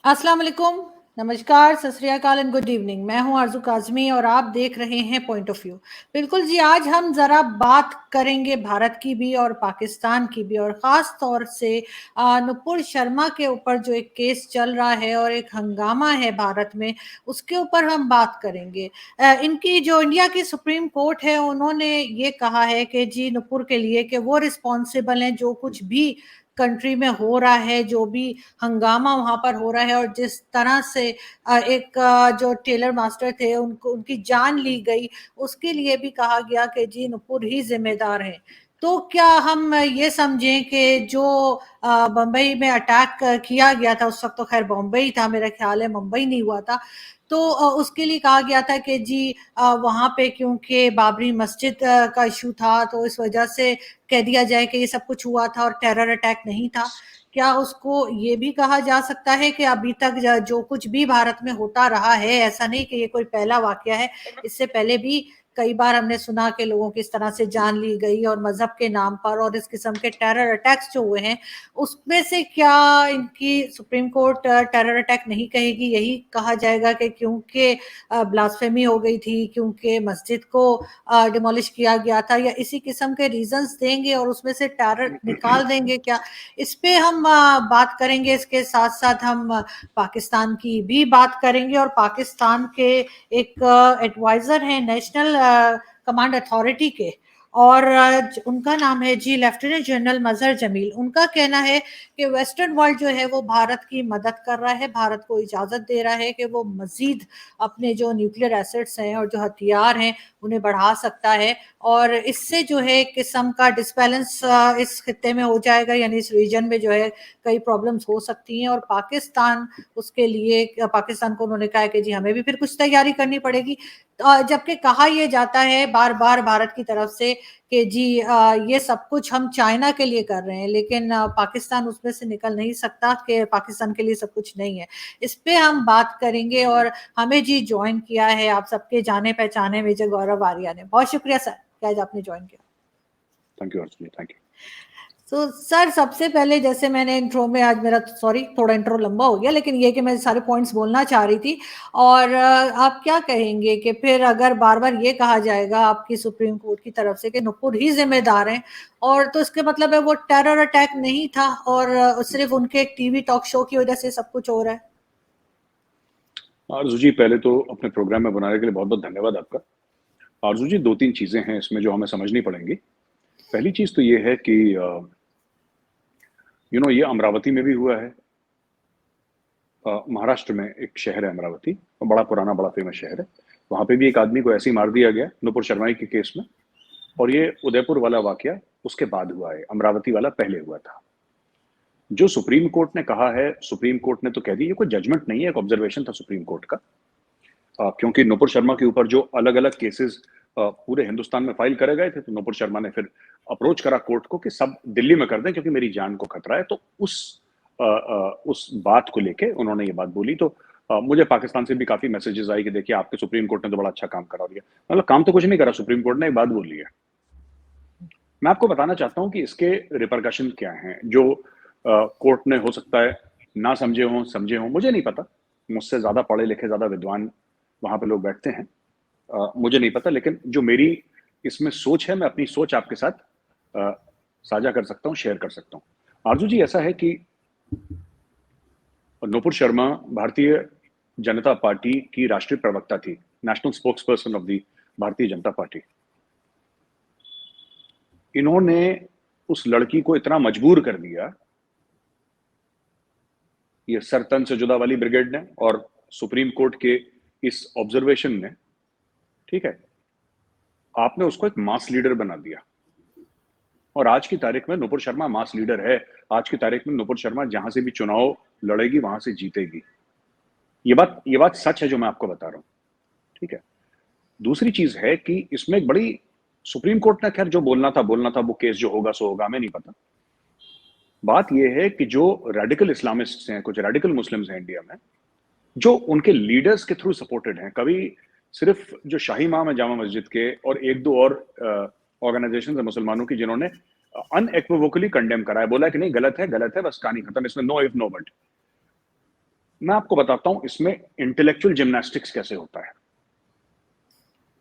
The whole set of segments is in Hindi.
अस्सलाम वालेकुम, नमस्कार, सत श्री अकाल एंड गुड इवनिंग। मैं हूं आरज़ू काज़मी और आप देख रहे हैं पॉइंट ऑफ व्यू। बिल्कुल जी, आज हम ज़रा बात करेंगे भारत की भी और पाकिस्तान की भी, और ख़ास तौर से नुपुर शर्मा के ऊपर जो एक केस चल रहा है और एक हंगामा है भारत में, उसके ऊपर हम बात करेंगे। इनकी जो इंडिया की सुप्रीम कोर्ट है, उन्होंने ये कहा है कि जी नुपुर के लिए कि वो रिस्पॉन्सिबल हैं जो कुछ भी कंट्री में हो रहा है, जो भी हंगामा वहाँ पर हो रहा है और जिस तरह से एक जो टेलर मास्टर थे उनको उनकी जान ली गई, उसके लिए भी कहा गया कि जी नुपुर ही ज़िम्मेदार हैं। तो क्या हम ये समझें कि जो बम्बई में अटैक किया गया था, उस वक़्त तो ख़ैर बॉम्बे ही था, मेरा ख़्याल है मुंबई नहीं हुआ था। तो उसके लिए कहा गया था कि जी वहाँ पे क्योंकि बाबरी मस्जिद का इश्यू था, तो इस वजह से कह दिया जाए कि ये सब कुछ हुआ था और टेरर अटैक नहीं था। क्या उसको ये भी कहा जा सकता है कि अभी तक जो कुछ भी भारत में होता रहा है, ऐसा नहीं कि ये कोई पहला वाकया है, इससे पहले भी कई बार हमने सुना कि लोगों की इस तरह से जान ली गई और मजहब के नाम पर और इस किस्म के टेरर अटैक्स जो हुए हैं, उसमें से क्या इनकी सुप्रीम कोर्ट टेरर अटैक नहीं कहेगी? यही कहा जाएगा कि क्योंकि ब्लास्फेमी हो गई थी, क्योंकि मस्जिद को डिमोलिश किया गया था, या इसी किस्म के रीजंस देंगे और उसमें से टेरर निकाल देंगे क्या? इस पे हम बात करेंगे। इसके साथ-साथ हम पाकिस्तान की भी बात करेंगे और पाकिस्तान के एक एडवाइज़र हैं नेशनल कमांड अथॉरिटी के, और उनका नाम है जी लेफ्टिनेंट जनरल मज़हर जमील। उनका कहना है कि वेस्टर्न वर्ल्ड जो है वो भारत की मदद कर रहा है, भारत को इजाज़त दे रहा है कि वो मज़ीद अपने जो न्यूक्लियर एसेट्स हैं और जो हथियार हैं, उन्हें बढ़ा सकता है, और इससे जो है एक किस्म का डिसबैलेंस इस खित्ते में हो जाएगा, यानी इस रीजन में जो है कई प्रॉब्लम्स हो सकती हैं, और पाकिस्तान उसके लिए पाकिस्तान को उन्होंने कहा है कि जी हमें भी फिर कुछ तैयारी करनी पड़ेगी। जबकि कहा यह जाता है बार-बार भारत की तरफ से कि जी ये सब कुछ हम चाइना के लिए कर रहे हैं, लेकिन पाकिस्तान उसमें से निकल नहीं सकता कि पाकिस्तान के लिए सब कुछ नहीं है। इस पे हम बात करेंगे, और हमें जी जॉइन किया है आप सबके जाने-पहचाने मेजर गौरव आर्या ने। बहुत शुक्रिया सर कि आज आपने जॉइन किया। Thank you Archana, thank you. तो सर सबसे पहले, जैसे मैंने इंट्रो में, आज मेरा सॉरी थोड़ा इंट्रो लंबा हो गया, लेकिन ये कि मैं सारे पॉइंट्स बोलना चाह रही थी, और आप क्या कहेंगे कि फिर अगर बार-बार ये कहा जाएगा आपकी सुप्रीम कोर्ट की तरफ से कि नुपुर ही ज़िम्मेदार हैं, और तो इसके मतलब है वो टेरर अटैक नहीं था और सिर्फ़ उनके एक टीवी टॉक शो की वजह से सब कुछ हो रहा है? आरज़ू जी, पहले तो अपने प्रोग्राम में बनाने के लिए बहुत-बहुत धन्यवाद आपका। आरज़ू जी, 2-3 चीज़ें हैं इसमें जो हमें समझनी पड़ेंगी। पहली चीज़ तो ये है कि ये अमरावती में भी हुआ है। महाराष्ट्र में एक शहर है अमरावती, बड़ा पुराना, बड़ा फेमस शहर है। वहाँ पे भी एक आदमी को ऐसे ही मार दिया गया नुपुर शर्मा के केस में, और ये उदयपुर वाला वाक़या उसके बाद हुआ है, अमरावती वाला पहले हुआ था। जो सुप्रीम कोर्ट ने कहा है, सुप्रीम कोर्ट ने तो कह दिया, ये कोई जजमेंट नहीं है, एक ऑब्जर्वेशन था सुप्रीम कोर्ट का। क्योंकि नुपुर शर्मा के ऊपर जो अलग-अलग केसेस पूरे हिंदुस्तान में फाइल करे गए थे, तो नुपुर शर्मा ने फिर अप्रोच करा कोर्ट को कि सब दिल्ली में कर दें क्योंकि मेरी जान को खतरा है। तो उस बात को लेके उन्होंने ये बात बोली। तो मुझे पाकिस्तान से भी काफ़ी मैसेजेस आई कि देखिए आपके सुप्रीम कोर्ट ने तो बड़ा अच्छा काम करा दिया। मतलब काम तो कुछ नहीं करा सुप्रीम कोर्ट ने, एक बात बोल ली है। मैं आपको बताना चाहता हूँ कि इसके रिपरकशन क्या हैं, जो कोर्ट ने हो सकता है ना समझे हों, समझे हों, मुझे नहीं पता। मुझसे ज़्यादा पढ़े-लिखे, ज़्यादा विद्वान वहाँ पे लोग बैठते हैं। मुझे नहीं पता, लेकिन जो मेरी इसमें सोच है, मैं अपनी सोच आपके साथ अ, साझा कर सकता हूँ, शेयर कर सकता हूँ। आरज़ू जी, ऐसा है कि नुपुर शर्मा भारतीय जनता पार्टी की राष्ट्रीय प्रवक्ता थी, national spokes person of the Bharatiya Janata party. इन्होंने उस लड़की को इतना मजबूर कर दिया, ये सर तन से जुदा वाली ब्रिगेड ने और सुप्रीम कोर्ट के इस ऑब्जर्वेशन ने, ठीक है, आपने उसको एक मास लीडर बना दिया। और आज की तारीख में नुपुर शर्मा मास लीडर है। आज की तारीख में नुपुर शर्मा जहां से भी चुनाव लड़ेगी वहां से जीतेगी। ये बात सच है जो मैं आपको बता रहा हूं, ठीक है। दूसरी चीज है कि इसमें एक बड़ी, सुप्रीम कोर्ट ने खैर जो बोलना था, वो केस जो होगा सो होगा, हमें नहीं पता। बात यह है कि जो रेडिकल इस्लामिस्ट हैं, कुछ रेडिकल मुस्लिम्स हैं इंडिया में, जो उनके लीडर्स के थ्रू सपोर्टेड हैं। कभी सिर्फ जो शाही इमाम है जामा मस्जिद के और एक दो और ऑर्गेनाइजेशन है मुसलमानों की, जिन्होंने अनएक्विवोकली कंडेम करा है, बोला कि नहीं गलत है, बस कहानी खत्म, इसमें नो इफ नो बट। मैं आपको बताता हूं इसमें इंटेलेक्चुअल जिम्नास्टिक्स कैसे होता है।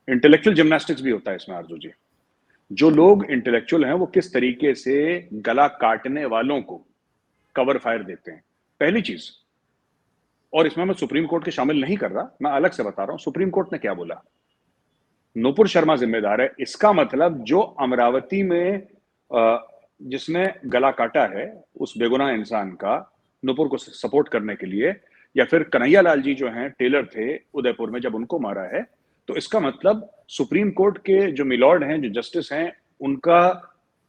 इंटेलेक्चुअल जिम्नास्टिक्स भी होता है इसमें आरजू जी। जो लोग इंटेलेक्चुअल हैं वो किस तरीके से गला काटने वालों को कवर फायर देते हैं, पहली चीज। और इसमें मैं सुप्रीम कोर्ट के शामिल नहीं कर रहा, मैं अलग से बता रहा हूं सुप्रीम कोर्ट ने क्या बोला। नूपुर शर्मा जिम्मेदार है, इसका मतलब जो अमरावती में जिसने गला काटा है उस बेगुनाह इंसान का, नूपुर को सपोर्ट करने के लिए, या फिर कन्हैया लाल जी जो हैं टेलर थे उदयपुर में जब उनको मारा है, तो इसका मतलब सुप्रीम कोर्ट के जो मिलॉर्ड हैं, जो जस्टिस हैं, उनका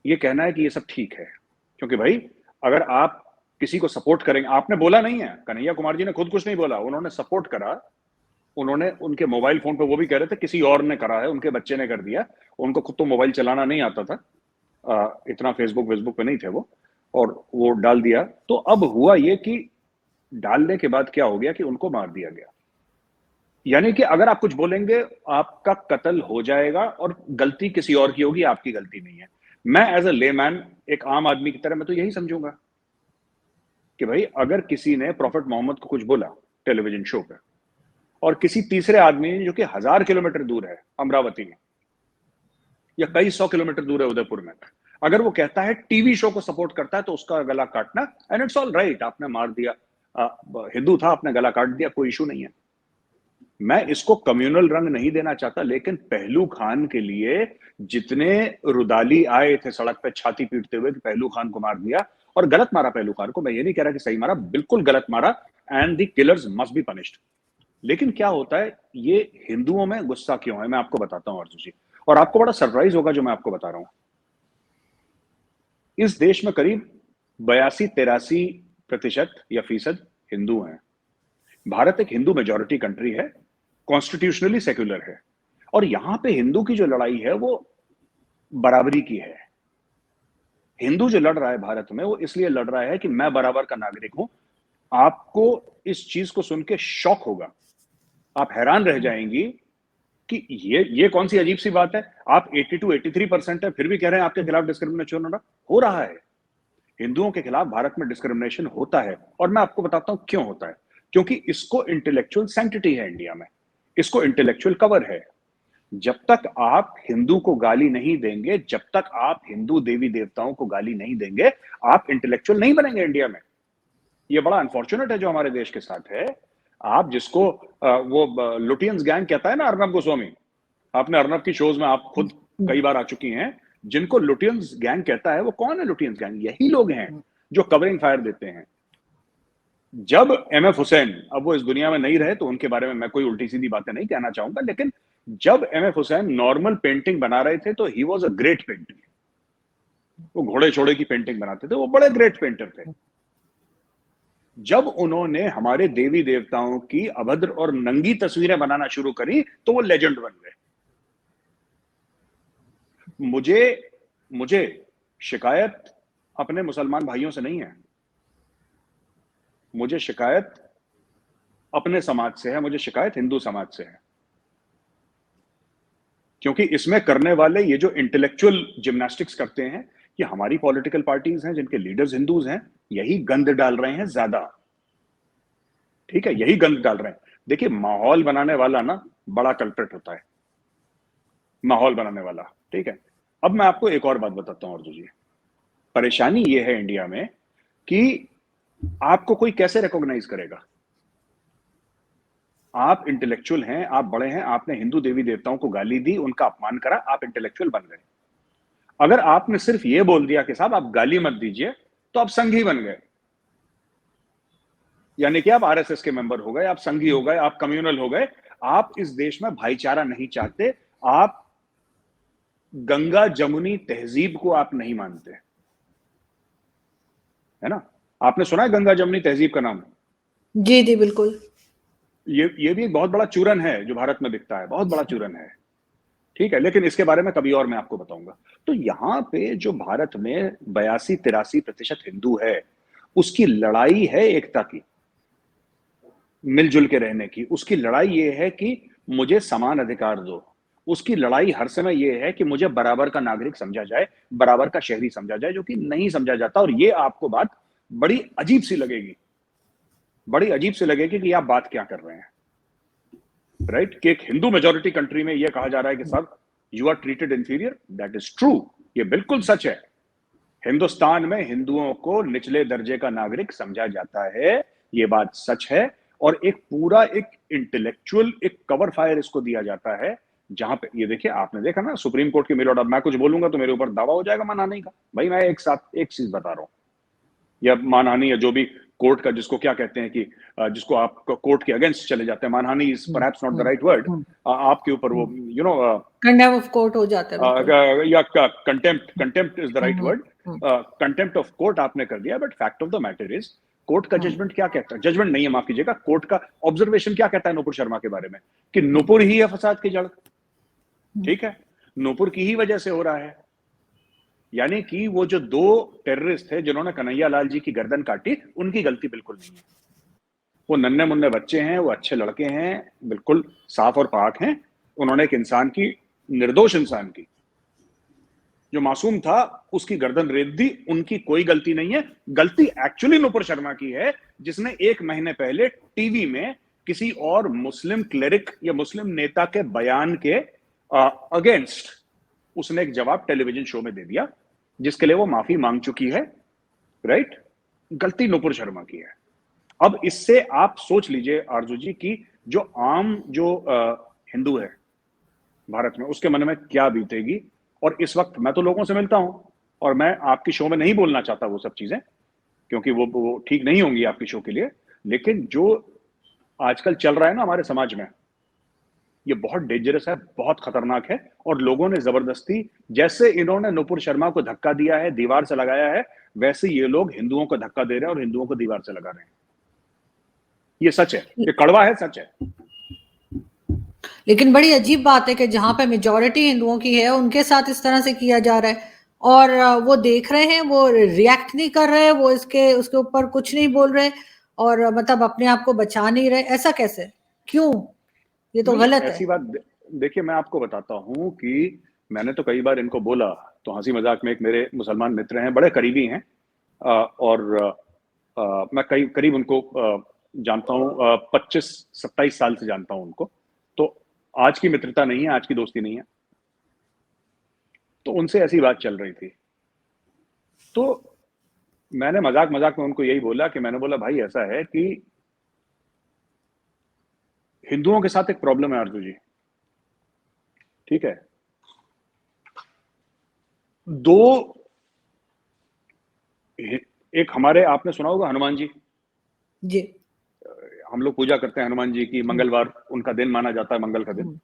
ये कहना है कि ये सब ठीक है। क्योंकि भाई अगर आप किसी को सपोर्ट करेंगे, आपने बोला नहीं है, कन्हैया कुमार जी ने खुद कुछ नहीं बोला, उन्होंने सपोर्ट करा। उन्होंने उनके मोबाइल फोन पे वो भी कह रहे थे किसी और ने करा है, उनके बच्चे ने कर दिया, उनको खुद तो मोबाइल चलाना नहीं आता था, इतना फेसबुक पे नहीं थे वो, और वो डाल दिया। तो अब हुआ ये कि डालने के बाद क्या हो गया कि उनको मार दिया गया। यानी कि अगर आप कुछ बोलेंगे आपका कत्ल हो जाएगा और गलती किसी और की होगी, आपकी गलती नहीं है। मैं एज अ लेमैन, एक आम आदमी की तरह मैं तो यही समझूंगा कि भाई अगर किसी ने प्रॉफेट मोहम्मद को कुछ बोला टेलीविजन शो पे, और किसी तीसरे आदमी ने जो कि 1000 किलोमीटर दूर है अमरावती में, या कई 100 किलोमीटर दूर है उदयपुर में, अगर वो कहता है टीवी शो को सपोर्ट करता है, तो उसका गला काटना, एंड इट्स ऑल राइट, आपने मार दिया, हिंदू था, आपने गला काट दिया, कोई इशू नहीं है। मैं इसको कम्युनल रंग नहीं देना चाहता, लेकिन पहलू खान के लिए जितने रुदाली आए थे सड़क पे छाती पीटते हुए कि पहलू खान को मार दिया, और गलत मारा पहलू खान को, मैं ये नहीं कह रहा कि सही मारा, बिल्कुल गलत मारा, and the killers must be punished. लेकिन क्या होता है, ये हिंदुओं में गुस्सा क्यों है, मैं आपको बताता हूं अर्जुन जी, और आपको बड़ा सरप्राइज होगा जो मैं आपको बता रहा हूं। इस देश में करीब 82-83% या फीसद हिंदू हैं। भारत एक हिंदू मेजॉरिटी कंट्री है, कॉन्स्टिट्यूशनली सेक्युलर है, और यहां पे हिंदू की जो लड़ाई है वो बराबरी की है। हिंदू जो लड़ रहा है भारत में, वो इसलिए लड़ रहा है कि मैं बराबर का नागरिक हूं। आपको इस चीज को सुन के शॉक होगा, आप हैरान रह जाएंगी कि ये कौन सी अजीब सी बात है। आप 82-83% है, फिर भी कह रहे हैं आपके खिलाफ डिस्क्रिमिनेशन हो रहा है। हिंदुओं के खिलाफ भारत में डिस्क्रिमिनेशन होता है, और मैं आपको बताता हूं क्यों होता है। क्योंकि इसको इंटेलेक्चुअल सैंक्टिटी है इंडिया में, इसको इंटेलेक्चुअल कवर है। जब तक आप हिंदू को गाली नहीं देंगे, जब तक आप हिंदू देवी देवताओं को गाली नहीं देंगे, आप इंटेलेक्चुअल नहीं बनेंगे इंडिया में। ये बड़ा अनफॉर्चुनेट है जो हमारे देश के साथ है। आप जिसको वो लुटियंस गैंग कहता है ना, अर्नब गोस्वामी, आपने अर्नब की शोज में आप खुद कई बार आ चुकी हैं, जिनको लुटियंस गैंग कहता है, वो कौन है लुटियंस गैंग? यही लोग हैं जो कवरिंग फायर देते हैं। जब एमएफ हुसैन, अब वो इस दुनिया में नहीं रहे, तो उनके बारे में मैं कोई उल्टी सीधी बातें नहीं कहना चाहूंगा, लेकिन जब एमएफ हुसैन नॉर्मल पेंटिंग बना रहे थे, तो he was a great painter. वो घोड़े छोड़े की पेंटिंग बनाते थे, वो बड़े ग्रेट पेंटर थे। जब उन्होंने हमारे देवी देवताओं की अभद्र और नंगी तस्वीरें बनाना शुरू करी, तो वो लेजेंड बन गए। मुझे शिकायत अपने मुसलमान भाइयों से नहीं है, मुझे शिकायत अपने समाज से है, मुझे शिकायत हिंदू समाज से है। क्योंकि इसमें करने वाले ये जो इंटेलेक्चुअल जिम्नास्टिक्स करते हैं, ये हमारी पॉलिटिकल पार्टीज हैं जिनके लीडर्स हिंदूज हैं, यही गंद डाल रहे हैं ज्यादा। ठीक है, यही गंद डाल रहे हैं। देखिए, माहौल बनाने वाला ना बड़ा कल्प्रिट होता है, माहौल बनाने वाला। ठीक है, अब मैं आपको एक और बात बताता हूं अर्जुन जी। परेशानी ये है इंडिया में कि आपको कोई कैसे रिकॉग्नाइज करेगा। आप इंटेलेक्चुअल हैं, आप बड़े हैं, आपने हिंदू देवी देवताओं को गाली दी, उनका अपमान करा, आप इंटेलेक्चुअल बन गए। अगर आपने सिर्फ ये बोल दिया कि साहब आप गाली मत दीजिए, तो आप संघी बन गए, यानी कि आप आरएसएस के मेंबर हो गए, आप संघी हो गए, आप कम्युनल हो गए। आप इस देश में भाईचारा नहीं चाहते, आप गंगा जमुनी तहजीब को आप नहीं मानते, है ना? आपने सुना है गंगा जमुनी तहजीब का नाम? जी जी बिल्कुल। ये भी एक बहुत बड़ा चूरन है जो भारत में बिकता है, बहुत बड़ा चूरन है। ठीक है, लेकिन इसके बारे में कभी और मैं आपको बताऊंगा। तो यहाँ पे जो भारत में 82-83% हिंदू है, उसकी लड़ाई है एकता की, मिलजुल के रहने की। उसकी लड़ाई ये है कि मुझे समान अधिकार दो। उसकी लड़ाई हर समय ये है कि मुझे बराबर का नागरिक समझा जाए, बराबर का शहरी समझा जाए, जो कि नहीं समझा जाता। और ये आपको बात बड़ी अजीब सी लगेगी, बड़ी अजीब से लगेगी कि आप बात क्या कर रहे हैं, राइट? कि एक हिंदू मेजोरिटी कंट्री में यह कहा जा रहा है कि sir you are treated inferior, that is true, ये बिल्कुल सच है। हिंदुस्तान में हिंदुओं को निचले दर्जे का नागरिक समझा जाता है, ये बात सच है। और एक पूरा एक इंटेलेक्चुअल एक कवर फायर इसको दिया जाता है, जहां पे ये देखिए, आपने देखा ना सुप्रीम कोर्ट के मिलोड, अब मैं कुछ बोलूंगा तो मेरे ऊपर दावा हो जाएगा मानहानि का। भाई मैं एक साथ एक चीज बता रहा हूं, या मानहानि या जो भी कोर्ट का, जिसको क्या कहते हैं कि जिसको आप कोर्ट के अगेंस्ट चले जाते हैं, मानहानि is perhaps not the right word, आपके ऊपर वो you know condemn of court हो जाता है बिल्कुल। या contempt is the right word, contempt of court आपने कर दिया। But fact of the matter is, court का जजमेंट क्या कहता है, जजमेंट नहीं है माफ कीजिएगा, कोर्ट का ऑब्जर्वेशन क्या कहता है नुपुर शर्मा के बारे में, कि नुपुर ही है फसाद की जड़। ठीक है, नुपुर की ही वजह से हो रहा है। यानी कि वो जो दो टेररिस्ट थे जिन्होंने कन्हैया लाल जी की गर्दन काटी, उनकी गलती बिल्कुल नहीं है। वो नन्हे मुन्ने बच्चे हैं, वो अच्छे लड़के हैं, बिल्कुल साफ और पाक हैं। उन्होंने एक इंसान की, निर्दोष इंसान की, जो मासूम था, उसकी गर्दन रेत दी, उनकी कोई गलती नहीं है। गलती एक्चुअली नुपुर शर्मा की है, जिसने 1 महीने पहले टीवी में किसी और मुस्लिम क्लेरिक या मुस्लिम नेता के बयान के अगेंस्ट उसने एक जवाब टेलीविजन शो में दे दिया, जिसके लिए वो माफी मांग चुकी है, राइट? गलती नुपुर शर्मा की है। अब इससे आप सोच लीजिए आरजू जी की जो आम जो हिंदू है भारत में, उसके मन में क्या बीतेगी। और इस वक्त मैं तो लोगों से मिलता हूं, और मैं आपकी शो में नहीं बोलना चाहता वो सब चीजें, क्योंकि वो ठीक नहीं होंगी आपकी शो के लिए। लेकिन जो आजकल चल रहा है ना हमारे समाज में, ये बहुत डेंजरस है, बहुत खतरनाक है। और लोगों ने जबरदस्ती, जैसे इन्होंने नुपुर शर्मा को धक्का दिया है, दीवार से लगाया है, वैसे ये लोग हिंदुओं को धक्का दे रहे हैं और हिंदुओं को दीवार से लगा रहे हैं। ये सच है, ये कड़वा है, सच है। लेकिन बड़ी अजीब बात है कि जहां पे मेजोरिटी हिंदुओं की है, उनके साथ इस तरह से किया जा रहा है, और वो देख रहे हैं, वो रिएक्ट नहीं कर रहे, वो उसके ऊपर कुछ नहीं बोल रहे, और मतलब अपने आप को बचा नहीं रहे। ऐसा कैसे, क्यों? ये तो नहीं, गलत है। ऐसी बात देखिए, मैं आपको बताता हूं कि मैंने तो कई बार इनको बोला, तो हंसी मजाक में, एक मेरे मुसलमान मित्र हैं, बड़े करीबी हैं, और मैं करीब उनको जानता हूं, 25-27 साल से जानता हूं उनको। तो आज की मित्रता नहीं है, आज की दोस्ती नहीं है। तो उनसे ऐसी बात चल रही थी, तो मैंने मजाक मजाक में उनको यही बोला कि, मैंने बोला भाई ऐसा है कि हिंदुओं के साथ एक प्रॉब्लम है आरजू जी, ठीक है? दो, एक हमारे, आपने सुना होगा हनुमान जी, जी। हम लोग पूजा करते हैं हनुमान जी की, मंगलवार उनका दिन माना जाता है, मंगल का दिन।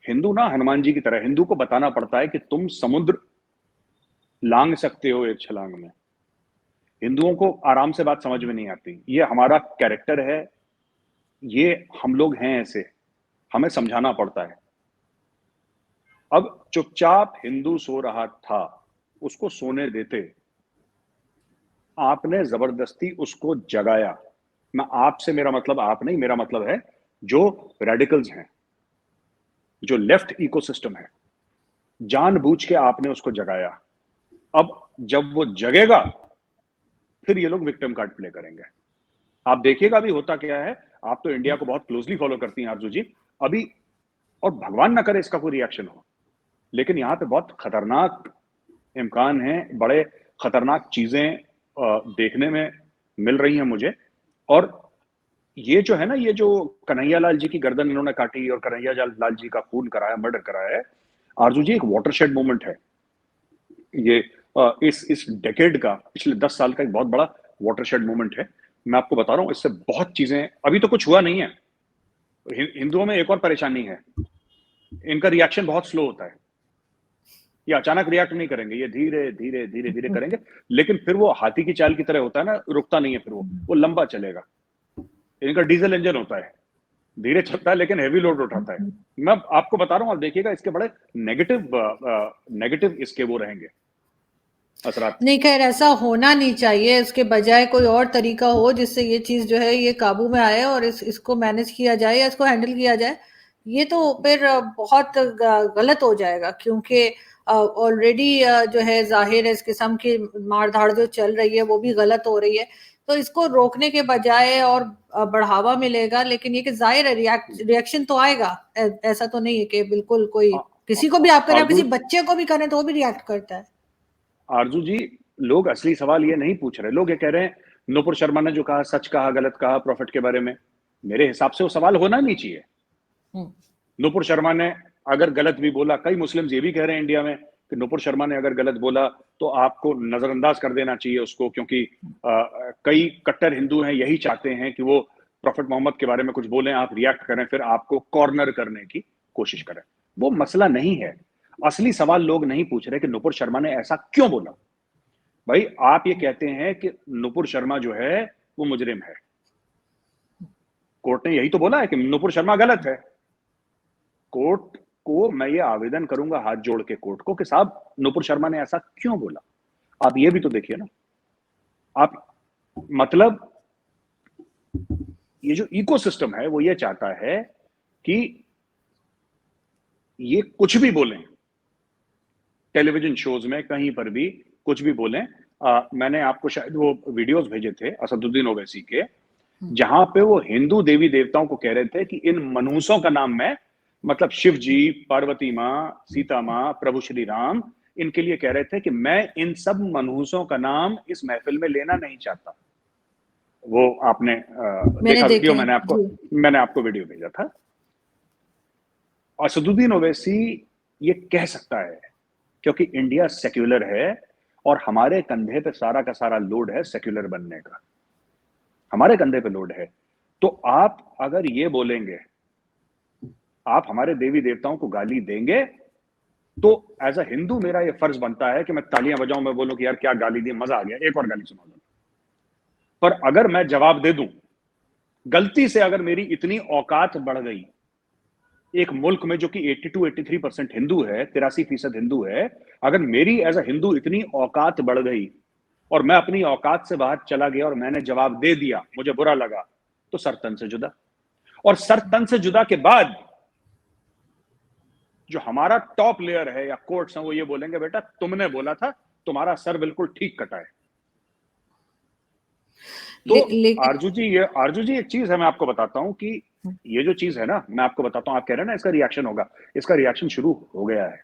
हिंदू ना हनुमान जी की तरह, हिंदू को बताना पड़ता है कि तुम समुद्र लांग सकते हो एक छलांग में। हिंदुओं को आराम से बात समझ में नहीं आती, ये हमारा कैरेक्टर है, ये हम लोग हैं ऐसे, हमें समझाना पड़ता है। अब चुपचाप हिंदू सो रहा था, उसको सोने देते, आपने जबरदस्ती उसको जगाया। मैं आपसे, मेरा मतलब आप नहीं, मेरा मतलब है जो रेडिकल्स हैं, जो लेफ्ट इकोसिस्टम है, जानबूझ के आपने उसको जगाया। अब जब वो जगेगा, फिर ये लोग विक्टिम कार्ड प्ले करेंगे। आप देखिएगा अभी होता क्या है। आप तो इंडिया को बहुत क्लोजली फॉलो करती हैं आरजू जी, अभी, और भगवान ना करे इसका कोई रिएक्शन हो, लेकिन यहाँ पे बहुत खतरनाक इम्कान है, बड़े खतरनाक चीजें देखने में मिल रही हैं मुझे। और ये जो है ना, ये जो कन्हैया लाल जी की गर्दन इन्होंने काटी और कन्हैया लाल जी का खून कराया, मर्डर कराया है, आरजू जी एक वाटरशेड मूवमेंट है ये। इस डेकेड का, पिछले 10 साल का एक बहुत बड़ा वाटरशेड मूवमेंट है। मैं आपको बता रहा हूं, इससे बहुत चीजें, अभी तो कुछ हुआ नहीं है। हिंदुओं में एक और परेशानी है, इनका रिएक्शन बहुत स्लो होता है। ये अचानक रिएक्ट नहीं करेंगे, ये धीरे धीरे धीरे धीरे करेंगे, लेकिन फिर वो हाथी की चाल की तरह होता है ना, रुकता नहीं है, फिर वो लंबा चलेगा। इनका डीजल इंजन होता है, धीरे चलता है लेकिन हैवी लोड उठाता है। मैं आपको बता रहा हूं, आप देखिएगा इसके बड़े नेगेटिव इसके वो रहेंगे असरात। नहीं, खैर ऐसा होना नहीं चाहिए, इसके बजाय कोई और तरीका हो जिससे ये चीज जो है ये काबू में आए, और इसको मैनेज किया जाए या इसको हैंडल किया जाए। ये तो फिर बहुत गलत हो जाएगा, क्योंकि ऑलरेडी जो है जाहिर है इस किस्म की मारधाड़ जो चल रही है वो भी गलत हो रही है। तो इसको रोकने के बजाय और बढ़ावा मिलेगा, लेकिन ये कि जाहिर है रिएक्शन तो आएगा। ऐसा तो नहीं है कि बिल्कुल कोई किसी को भी आप करें, आरजू किसी बच्चे को भी करें तो वो भी रिएक्ट करता है। आरजू जी, लोग असली सवाल ये नहीं पूछ रहे। लोग ये कह रहे हैं नूपुर शर्मा ने जो कहा सच कहा, गलत कहा प्रॉफिट के बारे में। मेरे हिसाब से वो सवाल होना नहीं चाहिए। नूपुर शर्मा ने अगर गलत भी बोला, कई मुस्लिम ये भी कह रहे हैं इंडिया में कि नूपुर शर्मा ने अगर गलत बोला तो आपको नजरअंदाज कर देना चाहिए उसको, क्योंकि कई कट्टर हिंदू हैं, यही चाहते हैं कि वो प्रॉफिट मोहम्मद के बारे में कुछ बोलें, आप रिएक्ट करें, फिर आपको कॉर्नर करने की कोशिश करें। वो मसला नहीं है। असली सवाल लोग नहीं पूछ रहे कि नूपुर शर्मा ने ऐसा क्यों बोला। भाई आप ये कहते हैं कि नूपुर शर्मा जो है वो मुजरिम है, कोर्ट ने यही तो बोला है कि नूपुर शर्मा गलत है। कोर्ट को मैं ये आवेदन करूंगा हाथ जोड़ के कोर्ट को कि साहब नूपुर शर्मा ने ऐसा क्यों बोला। आप ये भी तो देखिए ना। आप मतलब ये जो इकोसिस्टम है वो ये चाहता है कि ये कुछ भी बोलें, टेलीविजन शोज में कहीं पर भी कुछ भी बोलें। मैंने आपको शायद वो वीडियोस भेजे थे असदुद्दीन ओवैसी के, जहां पे वो हिंदू देवी देवताओं को कह रहे थे कि इन मनहूसों का नाम मैं, मतलब शिव जी, पार्वती माँ, सीता माँ, प्रभु श्री राम, इनके लिए कह रहे थे कि मैं इन सब मनहूसों का नाम इस महफिल में लेना नहीं चाहता। वो आपने देखा वीडियो, मैंने आपको वीडियो भेजा था। असदुद्दीन ओवैसी ये कह सकता है क्योंकि इंडिया सेक्युलर है और हमारे कंधे पे सारा का सारा लोड है सेक्युलर बनने का, हमारे कंधे पे लोड है। तो आप अगर ये बोलेंगे, आप हमारे देवी देवताओं को गाली देंगे, तो एज अ हिंदू मेरा ये फर्ज बनता है कि मैं तालियां बजाऊं, मैं बोलूं कि यार क्या गाली दी, मजा आ गया, एक और गाली सुना दो। पर अगर मैं जवाब दे दूं, गलती से अगर मेरी इतनी औकात बढ़ गई एक मुल्क में जो कि 82-83% हिंदू है, 83% हिंदू है, अगर मेरी एज अ हिंदू इतनी औकात बढ़ गई और मैं अपनी औकात से बाहर चला गया और मैंने जवाब दे दिया, मुझे बुरा लगा, तो सर तन से जुदा। और सर तन से जुदा के बाद जो हमारा टॉप लेयर है या कोर्ट्स हैं, वो ये बोलेंगे बेटा तुमने बोला था, तुम्हारा सर बिल्कुल ठीक कटा है। तो आरजू जी एक चीज है, मैं आपको बताता हूं कि ये जो चीज है ना, मैं आपको बताता हूं, आप कह रहे हैं ना इसका रिएक्शन होगा, इसका रिएक्शन शुरू हो गया है।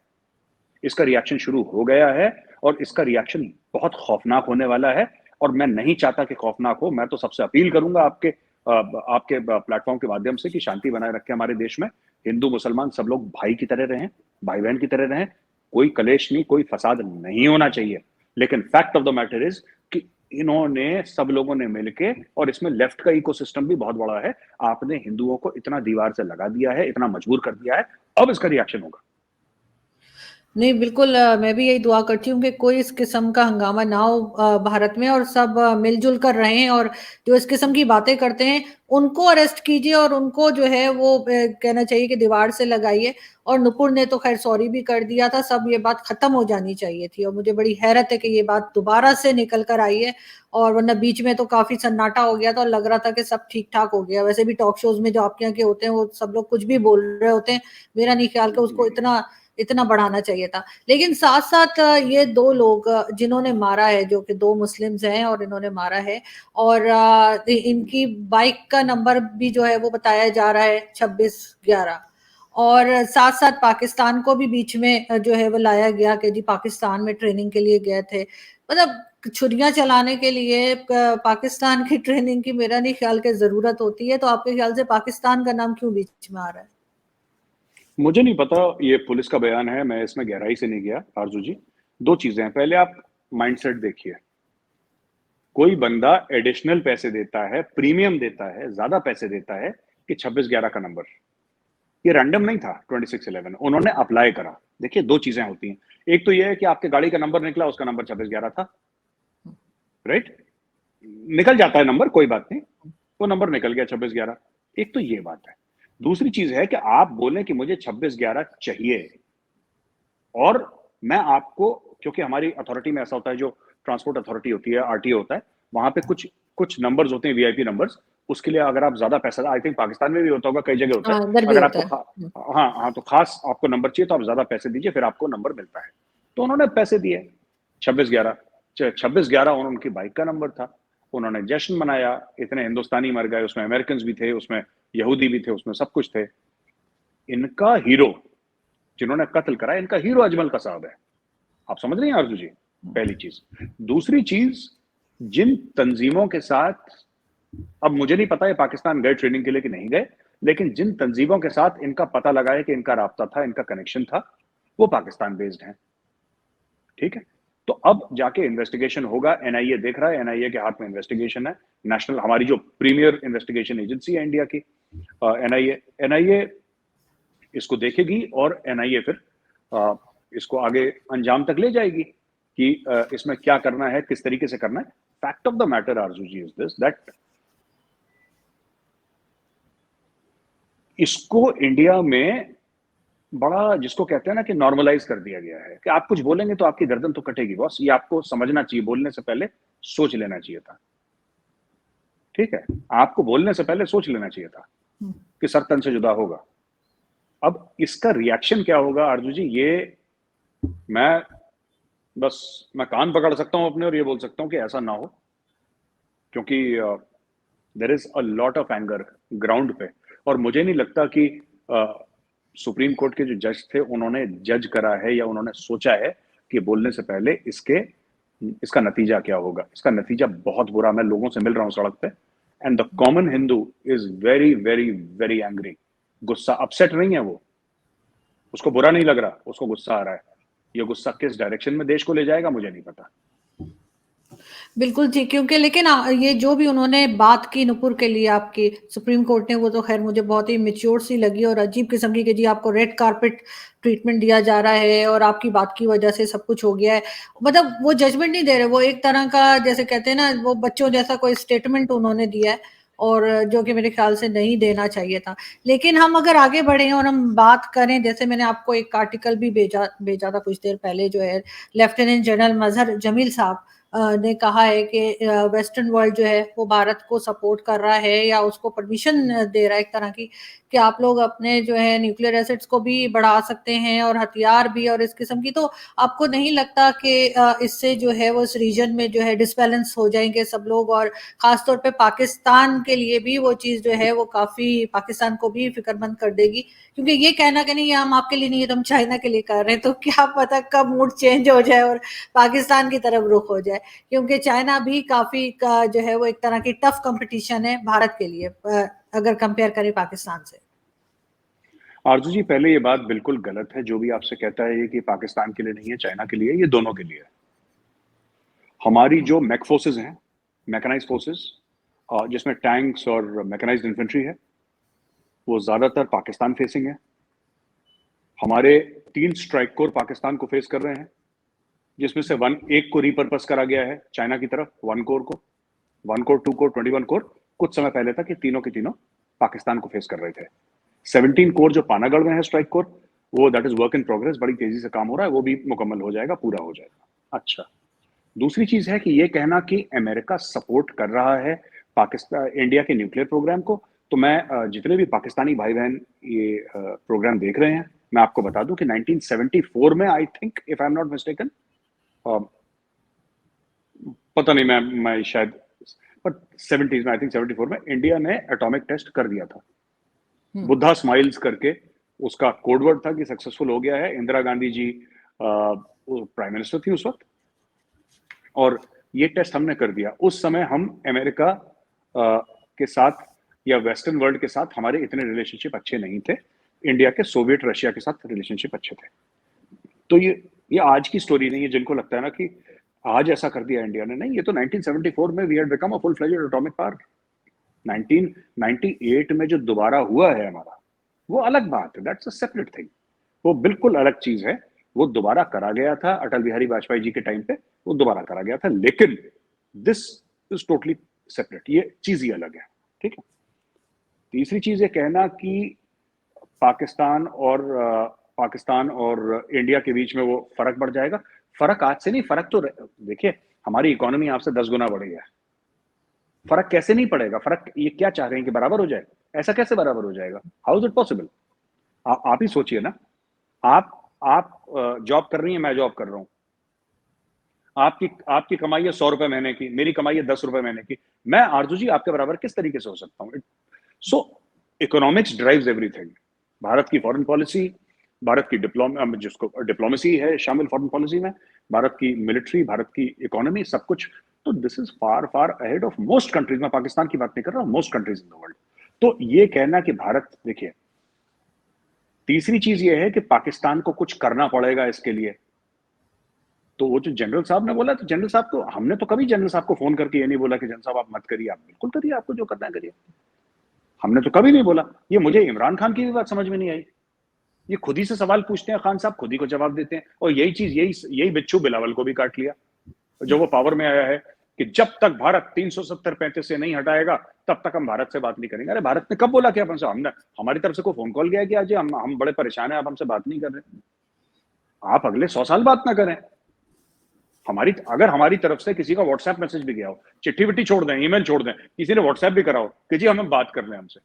इसका रिएक्शन शुरू हो गया है और इसका रिएक्शन बहुत खौफनाक होने वाला है। और मैं नहीं चाहता कि खौफनाक हो। मैं तो सबसे अपील करूंगा आपके प्लेटफॉर्म के माध्यम से कि शांति बनाए रखें हमारे देश में। हिंदू मुसलमान सब लोग भाई की तरह रहें, भाई बहन की तरह रहें, कोई कलेश नहीं, कोई फसाद नहीं होना चाहिए। लेकिन fact of the matter is कि इन्होंने सब लोगों ने मिलके, और इसमें लेफ्ट का इकोसिस्टम भी बहुत बड़ा है, आपने हिंदुओं को इतना दीवार से लगा दिया है, इतना मजबूर कर दिया है, अब इसका रिएक्शन होगा। नहीं, बिल्कुल मैं भी यही दुआ करती हूँ कि कोई इस किस्म का हंगामा ना हो भारत में, और सब मिलजुल कर रहें, और जो इस किस्म की बातें करते हैं उनको अरेस्ट कीजिए और उनको जो है वो कहना चाहिए कि दीवार से लगाइए। और नुपुर ने तो खैर सॉरी भी कर दिया था, सब ये बात खत्म हो जानी चाहिए थी। और मुझे बड़ी हैरत है कि ये बात दोबारा से निकल कर आई है, और वरना बीच में तो काफी सन्नाटा हो गया था और लग रहा था कि सब ठीक ठाक हो गया। वैसे भी टॉक शोज में जो आपके यहाँ के होते हैं वो सब लोग कुछ भी बोल रहे होते हैं, मेरा नहीं ख्याल कि उसको इतना बढ़ाना चाहिए था। लेकिन साथ साथ ये दो लोग जिन्होंने मारा है, जो कि दो मुस्लिम्स हैं और इन्होंने मारा है, और इनकी बाइक का नंबर भी जो है वो बताया जा रहा है 2611, और साथ साथ पाकिस्तान को भी बीच में जो है वो लाया गया कि जी पाकिस्तान में ट्रेनिंग के लिए गए थे। मतलब छुरियां चलाने के लिए पाकिस्तान की ट्रेनिंग की मेरा नहीं ख्याल के जरूरत होती है। तो आपके ख्याल से पाकिस्तान का नाम क्यों बीच में आ रहा है? मुझे नहीं पता, ये पुलिस का बयान है, मैं इसमें गहराई से नहीं गया आरजू जी। दो चीजें हैं, पहले आप माइंडसेट देखिए। कोई बंदा एडिशनल पैसे देता है, प्रीमियम देता है, ज्यादा पैसे देता है कि 2611 का नंबर, ये रैंडम नहीं था। 2611 उन्होंने अप्लाई करा। देखिए दो चीजें होती हैं, एक तो ये है कि आपके गाड़ी का नंबर निकला, उसका नंबर 2611 था, राइट, निकल जाता है नंबर, कोई बात नहीं, वो नंबर निकल गया 2611। एक तो ये बात है। दूसरी चीज है कि आप बोलें कि मुझे 2611 चाहिए, और मैं आपको, क्योंकि हमारी अथॉरिटी में ऐसा होता है, जो ट्रांसपोर्ट अथॉरिटी होती है, आरटीओ होता है, वहां पे कुछ नंबर्स होते हैं, वीआईपी नंबर्स। उसके लिए अगर आप ज्यादा पैसा, आई थिंक पाकिस्तान में भी होता होगा, कई जगह होता है, अगर आपको हाँ तो खास आपको नंबर चाहिए तो आप ज्यादा पैसे दीजिए, फिर आपको नंबर मिलता है। तो उन्होंने पैसे दिए 2611 उनकी बाइक का नंबर था। उन्होंने जश्न मनाया, इतने हिंदुस्तानी मर गए, उसमें अमेरिकन भी थे, उसमें यहूदी भी थे, उसमें सब कुछ थे। इनका हीरो, जिन्होंने कत्ल करा, इनका हीरो अजमल कसाब है। आप समझ रहे हैं आरजू जी? पहली चीज। दूसरी चीज, जिन तंजीमों के साथ, अब मुझे नहीं पता है पाकिस्तान गए ट्रेनिंग के लिए कि नहीं गए, लेकिन जिन तंजीमों के साथ इनका पता लगा है कि इनका राब्ता था, इनका कनेक्शन था, वो पाकिस्तान बेस्ड हैं। ठीक है, तो अब जाके इन्वेस्टिगेशन होगा, एनआईए देख रहा है, एनआईए के हाथ में इन्वेस्टिगेशन है, नेशनल, हमारी जो प्रीमियर इन्वेस्टिगेशन एजेंसी है इंडिया की, एनआईए, एनआईए इसको देखेगी और एनआईए फिर इसको आगे अंजाम तक ले जाएगी कि इसमें क्या करना है, किस तरीके से करना है। Fact of the matter Aarzoo ji is this, that इसको इंडिया में बड़ा, जिसको कहते हैं ना कि नॉर्मलाइज कर दिया गया है कि आप कुछ बोलेंगे तो आपकी गर्दन तो कटेगी बॉस, ये आपको समझना चाहिए, बोलने से पहले सोच लेना चाहिए था। ठीक है, आपको बोलने से पहले सोच लेना चाहिए था कि सर तन से जुदा होगा। अब इसका रिएक्शन क्या होगा आरजू जी, ये मैं कान पकड़ सकता हूं अपने और ये बोल सकता हूं कि ऐसा ना हो, क्योंकि there is a lot of anger ground पे। और मुझे नहीं लगता कि सुप्रीम कोर्ट के जो जज थे उन्होंने जज करा है या उन्होंने सोचा है कि बोलने से पहले इसका नतीजा क्या होगा। इसका नतीजा बहुत बुरा, मैं लोगों से मिल रहा हूं सड़क पे, and the common Hindu is very very very angry. गुस्सा, अपसेट नहीं है वो, उसको बुरा नहीं लग रहा, उसको गुस्सा आ रहा है। ये गुस्सा किस डायरेक्शन में देश को ले जाएगा मुझे नहीं पता। बिल्कुल जी, क्योंकि लेकिन ये जो भी उन्होंने बात की नुपुर के लिए आपकी सुप्रीम कोर्ट ने, वो तो खैर मुझे बहुत ही मैच्योर सी लगी और अजीब किस्म की कि जी आपको रेड कारपेट ट्रीटमेंट दिया जा रहा है और आपकी बात की वजह से सब कुछ हो गया है। मतलब वो जजमेंट नहीं दे रहे, वो एक तरह का जैसे कहते हैं ना, वो बच्चों जैसा कोई स्टेटमेंट उन्होंने दिया है, और जो कि मेरे ख्याल से नहीं देना चाहिए था। लेकिन हम अगर आगे बढ़े और हम बात करें, जैसे मैंने आपको एक आर्टिकल भी भेजा था कुछ देर पहले, जो है लेफ्टिनेंट जनरल मजहर जमील साहब ने कहा है कि वेस्टर्न वर्ल्ड जो है वो भारत को सपोर्ट कर रहा है या उसको परमिशन दे रहा है एक तरह की, कि आप लोग अपने जो है न्यूक्लियर एसेट्स को भी बढ़ा सकते हैं और हथियार भी और इस किस्म की। तो आपको नहीं लगता कि इससे जो है वो इस रीजन में जो है डिसबैलेंस हो जाएंगे सब लोग, और खासतौर पे पाकिस्तान के लिए भी वो चीज़ जो है वो काफ़ी पाकिस्तान को भी फिक्रमंद कर देगी? क्योंकि ये कहना कि नहीं ये हम आपके लिए नहीं, ये तो हम चाइना के लिए कर रहे हैं, तो क्या पता कब मूड चेंज हो जाए और पाकिस्तान की तरफ रुख हो जाए, क्योंकि चाइना भी काफ़ी का जो है वो एक तरह की टफ कंपटीशन है भारत के लिए, अगर कंपेयर करें पाकिस्तान से। आरजू जी, पहले ये बात बिल्कुल गलत है, जो भी आपसे कहता है ये कि पाकिस्तान के लिए नहीं है, चाइना के लिए, ये दोनों के लिए है। हमारी जो मैक फोर्सेज हैं, मैकेनाइज फोर्सेज, जिसमें टैंक्स और मैकेनाइज्ड इन्फेंट्री है, वो ज्यादातर पाकिस्तान फेसिंग है। हमारे 3 स्ट्राइक कोर पाकिस्तान को फेस कर रहे हैं, जिसमें से एक को रिपर्पस करा गया है चाइना की तरफ, 1 कोर को, 1 कोर, 2 कोर, 21 कोर। कुछ समय पहले तक ये तीनों के तीनों पाकिस्तान को फेस कर रहे थे। 17 कोर जो पानागढ़ में है स्ट्राइक कोर, वो that is work in progress, बड़ी तेजी से काम हो रहा है, वो भी मुकम्मल हो जाएगा, पूरा हो जाएगा। अच्छा, दूसरी चीज है कि ये कहना कि अमेरिका सपोर्ट कर रहा है पाकिस्तान, इंडिया के न्यूक्लियर प्रोग्राम को, तो मैं जितने भी पाकिस्तानी भाई बहन ये प्रोग्राम देख रहे हैं, मैं आपको बता दूं कि 1974 में, I think if I am not mistaken, पता नहीं, मैं शायद, पर 70s में, आई थिंक 74 में इंडिया ने एटॉमिक टेस्ट कर दिया था, बुद्धा स्माइल्स करके उसका कोडवर्ड था कि सक्सेसफुल हो गया है। इंदिरा गांधी जी प्राइम मिनिस्टर थी उस वक्त, और ये टेस्ट हमने कर दिया। उस समय हम अमेरिका के साथ या वेस्टर्न वर्ल्ड के साथ हमारे इतने रिलेशनशिप अच्छे नहीं थे, इंडिया के सोवियत रशिया के साथ रिलेशनशिप अच्छे थे। तो ये आज की स्टोरी नहीं है, जिनको लगता है ना कि आज ऐसा कर दिया इंडिया ने, नहीं, ये तो 1974 में we had become a full fledged atomic power. 1998 में जो दोबारा हुआ है हमारा, वो अलग बात है, दैट्स अ सेपरेट थिंग, वो बिल्कुल अलग चीज है। वो दोबारा करा गया था अटल बिहारी वाजपेयी जी के टाइम पे, वो दोबारा करा गया था, लेकिन दिस इज टोटली सेपरेट, ये चीज ही अलग है। ठीक है, तीसरी चीज ये कहना कि पाकिस्तान और इंडिया के बीच में वो फर्क बढ़ जाएगा, फर्क आज से नहीं, फर्क तो देखिए, हमारी इकोनॉमी आपसे 10 गुना बढ़ी है, फर्क कैसे नहीं पड़ेगा? फर्क ये क्या चाह रहे हैं कि बराबर हो जाए? ऐसा कैसे बराबर हो जाएगा? How is it possible? आप ही सोचिए ना, आप जॉब कर रही हैं, मैं जॉब कर रहा हूं, आपकी आपकी कमाई है 100 रुपए महीने की, मेरी कमाई है 10 रुपए महीने की, मैं आरजू जी आपके बराबर किस तरीके से हो सकता हूँ? सो इकोनॉमिक्स ड्राइव्स एवरीथिंग। भारत की फॉरेन पॉलिसी, भारत की जिसको डिप्लोमेसी है शामिल फॉरेन पॉलिसी में, भारत की मिलिट्री, भारत की इकोनॉमी, सब कुछ। तो this is far far ahead of most countries. मैं पाकिस्तान की बात नहीं कर रहा हूं, most countries in the world. तो ये कहना कि भारत, देखिए, तीसरी चीज ये है कि पाकिस्तान को कुछ करना पड़ेगा इसके लिए। तो वो जो जनरल साहब ने बोला, तो जनरल साहब को, हमने तो कभी जनरल साहब को फोन करके ये नहीं बोला कि जनरल साहब आप मत करिए, आप बिल्कुल करिए, आपको जो करना है करिए। हमने तो कभी नहीं बोला। ये मुझे इमरान खान की भी बात समझ में नहीं आई। ये खुद ही से सवाल पूछते हैं खान साहब, खुद ही को जवाब देते हैं। और यही चीज, यही बिच्छू बिलावल को भी काट लिया जो वो पावर में आया है, कि जब तक भारत 370-35 से नहीं हटाएगा तब तक हम भारत से बात नहीं करेंगे। अरे भारत ने कब बोला कि हमसे, हमने, हमारी तरफ से कोई फोन कॉल गया कि आज हम बड़े परेशान हैं, आप हमसे बात नहीं कर रहे? आप अगले 100 साल बात ना करें। अगर हमारी तरफ से किसी का व्हाट्सएप मैसेज भी गया हो, चिट्ठी विट्ठी छोड़ दें, ईमेल छोड़ दें, किसी ने व्हाट्सएप भी करा हो कि जी हमें बात कर लें हमसे,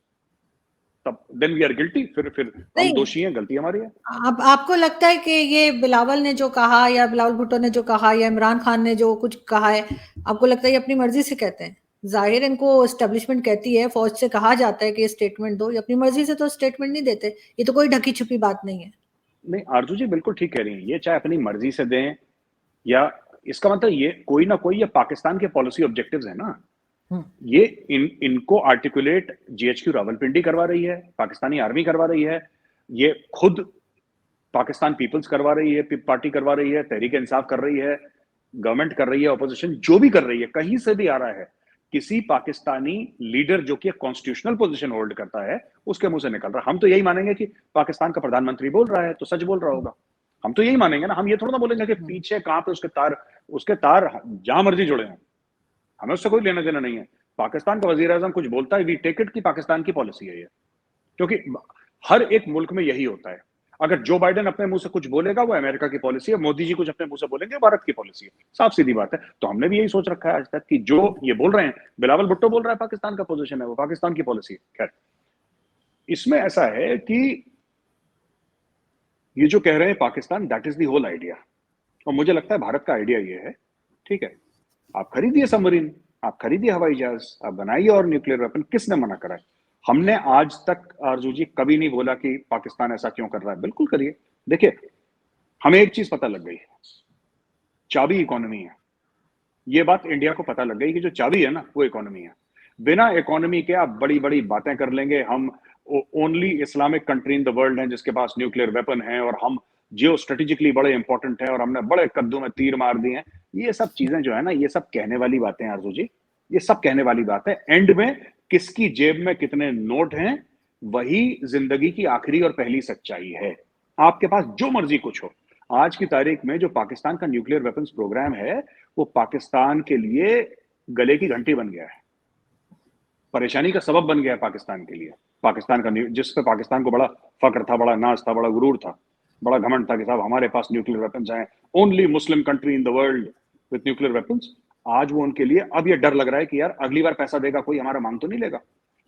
तब देन वी आर गिल्टी। फिर हम नहीं, दोषी हैं, गलती हमारी है। अब आपको लगता है कि ये बिलावल ने जो कहा या बिलावल भुट्टो ने जो कहा या इमरान खान ने जो कुछ कहा है, आपको लगता है ये अपनी मर्जी से कहते हैं? जाहिर इनको एस्टेब्लिशमेंट कहती है, फौज से कहा जाता है कि स्टेटमेंट दो, ये अपनी मर्जी से तो स्टेटमेंट नहीं देते। ये तो कोई ढकी छुपी बात नहीं है। नहीं, आरजू जी बिल्कुल ठीक कह रही हैं। ये चाहे अपनी मर्जी से दें, या इसका मतलब ये कोई ना कोई, ये पाकिस्तान के पॉलिसी ऑब्जेक्टिव्स है ना, ये इनको आर्टिकुलेट जीएचक्यू रावलपिंडी करवा रही है, पाकिस्तानी आर्मी करवा रही है, ये खुद पाकिस्तान पीपल्स करवा रही है, पार्टी करवा रही है, तहरीक इंसाफ कर रही है, गवर्नमेंट कर रही है, ऑपोजिशन जो भी कर रही है, कहीं से भी आ रहा है, किसी पाकिस्तानी लीडर जो कि कॉन्स्टिट्यूशनल पोजीशन होल्ड करता है, उसके मुंह से निकल रहा है। हम तो यही मानेंगे कि पाकिस्तान का प्रधानमंत्री बोल रहा है तो सच बोल रहा होगा। हम तो यही मानेंगे ना। हम ये थोड़ा ना बोलेंगे कि पीछे कहां पे उसके तार जहां मर्जी जुड़े हैं, हमें उससे कोई लेना देना नहीं है। पाकिस्तान का वजीर आजम कुछ बोलता है, वी टेक इट कि पाकिस्तान की पॉलिसी है ये, क्योंकि हर एक मुल्क में यही होता है। अगर जो बाइडेन अपने मुंह से कुछ बोलेगा वो अमेरिका की पॉलिसी है, मोदी जी कुछ अपने मुंह से बोलेंगे भारत की पॉलिसी है। साफ सीधी बात है। तो हमने भी यही सोच रखा है आज तक कि जो ये बोल रहे हैं, बिलावल भुट्टो बोल रहा है पाकिस्तान का पोजीशन है, वो पाकिस्तान की पॉलिसी है। खैर, इसमें ऐसा है कि ये जो कह रहे हैं Pakistan, that is the whole idea. और मुझे लगता है भारत का आइडिया ये है, ठीक है, आप खरीदिए सबमरीन, आप खरीदिए हवाई जहाज, आप बनाइए और न्यूक्लियर वेपन, किसने मना करा है? हमने आज तक आरजू जी कभी नहीं बोला कि पाकिस्तान ऐसा क्यों कर रहा है। बिल्कुल करिए। देखिए, हमें एक चीज पता लग गई, चाबी इकोनॉमी है। ये बात इंडिया को पता लग गई कि जो चाबी है ना, वो इकोनॉमी है। बिना इकोनॉमी के आप बड़ी बड़ी बातें कर लेंगे, हम only Islamic country in the world हैं जिसके पास न्यूक्लियर वेपन है, और हम जियो स्ट्रेटेजिकली बड़े इंपॉर्टेंट है, और हमने बड़े कद्दू में तीर मार दिए हैं। ये सब चीजें जो है ना, ये सब कहने वाली बातें हैं आरजू जी, ये सब कहने वाली बात है। एंड में किसकी जेब में कितने नोट हैं, वही जिंदगी की आखिरी और पहली सच्चाई है। आपके पास जो मर्जी कुछ हो, आज की तारीख में जो पाकिस्तान का न्यूक्लियर वेपन्स प्रोग्राम है, वो पाकिस्तान के लिए गले की घंटी बन गया है, परेशानी का सबब बन गया है पाकिस्तान के लिए। पाकिस्तान का, जिस पे पाकिस्तान को बड़ा फक्र था, बड़ा नाज था, बड़ा गुरूर था, बड़ा घमंड था कि साहब हमारे पास न्यूक्लियर वेपन्स हैं, only Muslim country in the world with nuclear weapons. आज वो उनके लिए अब ये डर लग रहा है कि यार अगली बार पैसा देगा कोई, हमारा मांग तो नहीं लेगा।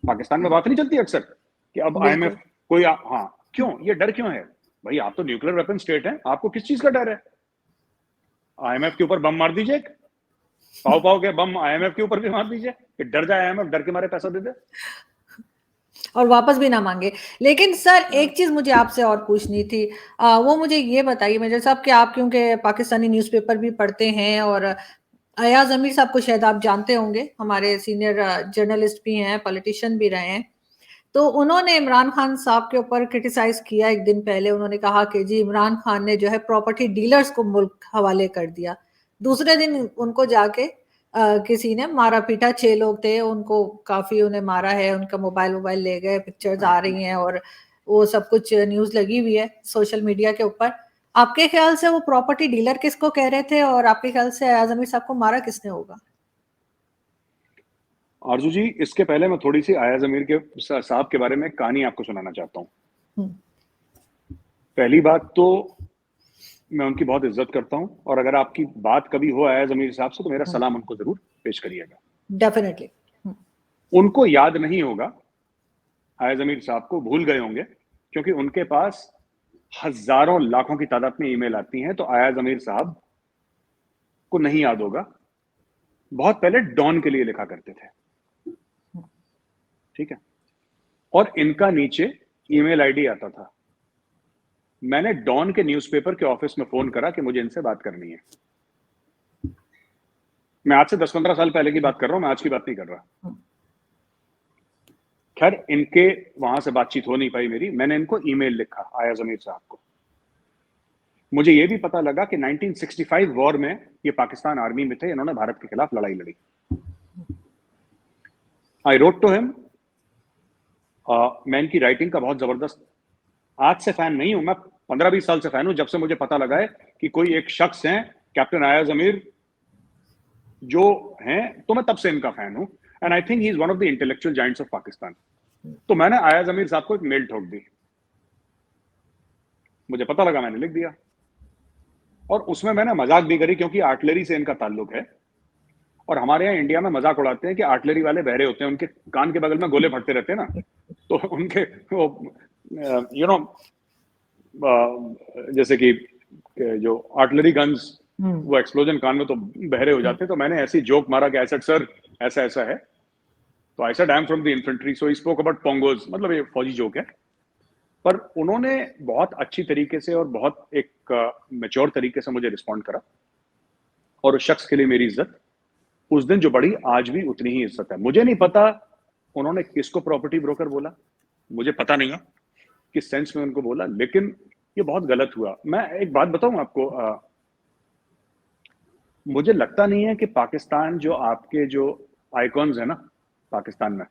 पाकिस्तान में बात नहीं चलती अक्सर कि अब बिल्कुल। आईएमएफ कोई हाँ, क्यों ये डर क्यों है? भाई आप तो न्यूक्लियर वेपन स्टेट है, आपको किस चीज का डर है? आईएमएफ के ऊपर बम मार दीजिए, पाव पाव के बम आईएमएफ के ऊपर भी मार दीजिए कि डर जाए आईएमएफ, डर के मारे पैसा दे दे और वापस भी ना मांगे। लेकिन सर, एक चीज मुझे आपसे और पूछनी थी। वो मुझे ये बताइए मेजर साहब कि आप क्योंकि पाकिस्तानी न्यूज़पेपर भी पढ़ते हैं, और अयाज अमीर साहब को शायद आप जानते होंगे, हमारे सीनियर जर्नलिस्ट भी हैं, पॉलिटिशियन भी रहे हैं। तो उन्होंने इमरान खान साहब के ऊपर क्रिटिसाइज किया एक दिन पहले। उन्होंने कहा कि जी इमरान खान ने जो है प्रॉपर्टी डीलर्स को मुल्क हवाले कर दिया। दूसरे दिन उनको जाके किसी ने मारा पीटा, 6 लोग थे, उनको काफी उन्हें मारा है, उनका मोबाइल ले गए, पिक्चर्स आ रही हैं और वो सब कुछ न्यूज लगी हुई है सोशल मीडिया के ऊपर। आपके ख्याल से वो प्रॉपर्टी डीलर किसको कह रहे थे, और आपके ख्याल से अयाज अमीर साहब को मारा किसने होगा? आरजू जी, इसके पहले मैं थोड़ी सी अयाज अमीर के साहब के बारे में कहानी आपको सुनाना चाहता हूँ। पहली बात तो मैं उनकी बहुत इज्जत करता हूँ, और अगर आपकी बात कभी हो अयाज अमीर साहब से तो मेरा सलाम उनको जरूर पेश करिएगा। डेफिनेटली। उनको याद नहीं होगा, अयाज अमीर साहब को भूल गए होंगे, क्योंकि उनके पास हजारों लाखों की तादाद में ईमेल आती हैं। तो अयाज अमीर साहब को नहीं याद होगा, बहुत पहले डॉन के लिए लिखा करते थे, ठीक है, और इनका नीचे ईमेल आईडी आता था। मैंने डॉन के न्यूज़पेपर के ऑफिस में फोन करा कि मुझे इनसे बात करनी है। मैं आज से 10-15 साल पहले की बात कर रहा हूं, मैं आज की बात नहीं कर रहा। खैर, इनके वहां से बातचीत हो नहीं पाई मेरी। मैंने इनको ईमेल लिखा आया ज़मीर साहब को। मुझे ये भी पता लगा कि 1965 वॉर में ये पाकिस्तान आर्मी में थे, इन्होंने भारत के खिलाफ लड़ाई लड़ी। I wrote to him. मैं इनकी राइटिंग का बहुत जबरदस्त आज से फैन नहीं हूं, मैं 15-20 साल से फैन हूं, जब से मुझे पता लगा है कि कोई एक शख्स है कैप्टन आया ज़मीर जो हैं, तो मैं तब से इनका फैन हूं। And I think he is one of the intellectual giants of Pakistan. तो मैंने आया ज़मीर साहब को एक मेल ठोक दी, मुझे पता लगा, मैंने लिख दिया, और उसमें मैंने मजाक भी करी क्योंकि आर्टिलरी से इनका ताल्लुक है, और हमारे यहाँ इंडिया में मजाक उड़ाते हैं कि आर्टिलरी वाले बहरे होते हैं, उनके कान के बगल में गोले फटते रहते हैं ना, तो उनके यू नो जैसे कि जो आर्टिलरी गन्स वो एक्सप्लोजन कान में तो बहरे हो जाते हैं। तो मैंने ऐसी जोक मारा कि ऐसा सर ऐसा ऐसा है, तो I said I am from the infantry, so he spoke about pongos, मतलब ये फौजी जोक है। पर उन्होंने बहुत अच्छी तरीके से और बहुत एक मैच्योर तरीके से मुझे रिस्पॉन्ड करा, और उस शख्स के लिए मेरी इज्जत उस दिन जो बढ़ी, आज भी उतनी ही इज्जत है। मुझे नहीं पता उन्होंने किसको प्रॉपर्टी ब्रोकर बोला, मुझे पता नहीं है किस सेंस में उनको बोला, लेकिन ये बहुत गलत हुआ। मैं एक बात बताऊं आपको, मुझे लगता नहीं है कि पाकिस्तान जो आपके जो आइकॉन्स है ना पाकिस्तान में,